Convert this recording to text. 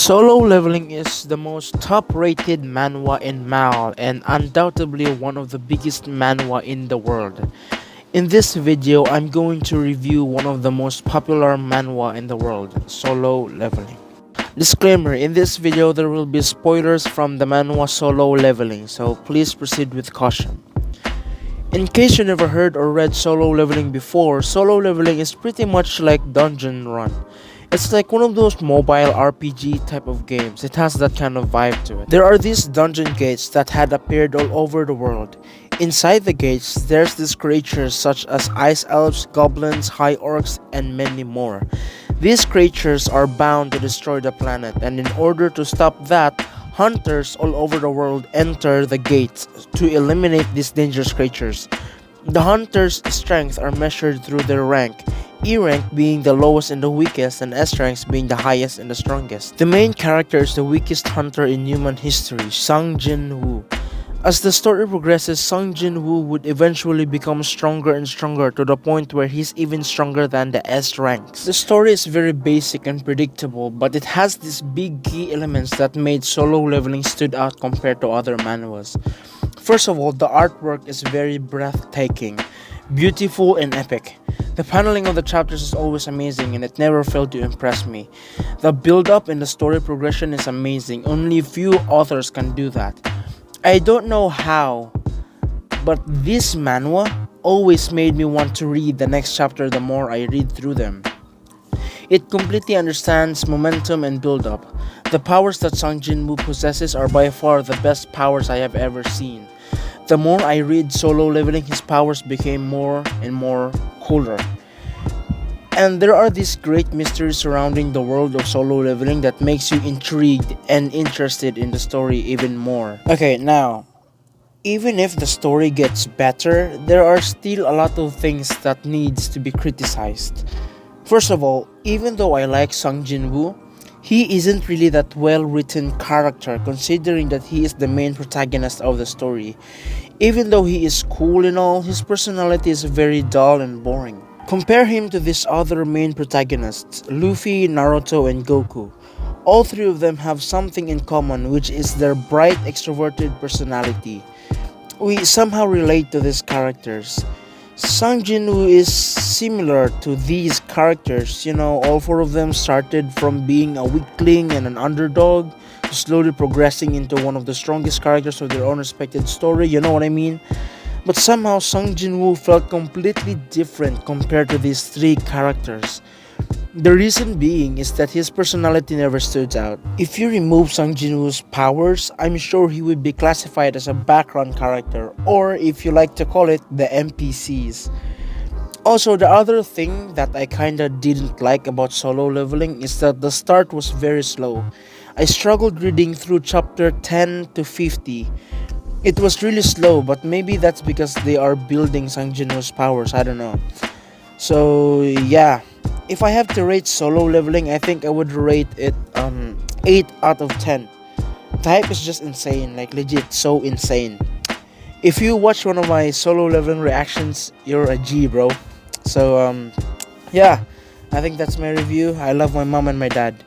Solo Leveling is the most top-rated manhwa in MAL and undoubtedly one of the biggest manhwa in the world. In this video, I'm going to review one of the most popular manhwa in the world, Solo Leveling. Disclaimer, in this video there will be spoilers from the manhwa Solo Leveling, so please proceed with caution. In case you never heard or read Solo Leveling before, Solo Leveling is pretty much like Dungeon Run. It's like one of those mobile RPG type of games. It has that kind of vibe to it. There are these dungeon gates that had appeared all over the world. Inside the gates, there's these creatures such as ice elves, goblins, high orcs, and many more. These creatures are bound to destroy the planet, and in order to stop that, hunters all over the world enter the gates to eliminate these dangerous creatures. The hunters' strength are measured through their rank, E rank being the lowest and the weakest, and S ranks being the highest and the strongest. The main character is the weakest hunter in human history, Sung Jin-woo. As the story progresses, Sung Jin-woo would eventually become stronger and stronger to the point where he's even stronger than the S ranks. The story is very basic and predictable, but it has these big key elements that made Solo Leveling stood out compared to other manhwas. First of all, the artwork is very breathtaking, beautiful and epic. The paneling of the chapters is always amazing and it never failed to impress me. The build-up and the story progression is amazing, only few authors can do that. I don't know how, but this manhwa always made me want to read the next chapter the more I read through them. It completely understands momentum and build-up. The powers that Sung Jin-woo possesses are by far the best powers I have ever seen. The more I read Solo Leveling, his powers became more and more cooler. And there are these great mysteries surrounding the world of Solo Leveling that makes you intrigued and interested in the story even more. Okay, now, even if the story gets better, there are still a lot of things that needs to be criticized. First of all, even though I like Sung Jin-woo, he isn't really that well-written character considering that he is the main protagonist of the story. Even though he is cool and all, his personality is very dull and boring. Compare him to these other main protagonists, Luffy, Naruto, and Goku. All three of them have something in common, which is their bright, extroverted personality. We somehow relate to these characters. Sung Jin-woo is similar to these characters. All four of them started from being a weakling and an underdog to slowly progressing into one of the strongest characters of their own respected story, you know what I mean? But somehow Sung Jin-woo felt completely different compared to these three characters. The reason being is that his personality never stood out. If you remove Sung Jin-woo's powers, I'm sure he would be classified as a background character, or if you like to call it, the NPCs. Also, the other thing that I kinda didn't like about Solo Leveling is that the start was very slow. I struggled reading through chapter 10 to 50. It was really slow, but maybe that's because they are building Sung Jin-woo's powers, I don't know. So yeah, if I have to rate Solo Leveling, I think I would rate it 8 out of 10. The hype is just insane, like legit so insane. If you watch one of my Solo Leveling reactions, you're a G, bro. So yeah, I think that's my review. I love my mom and my dad.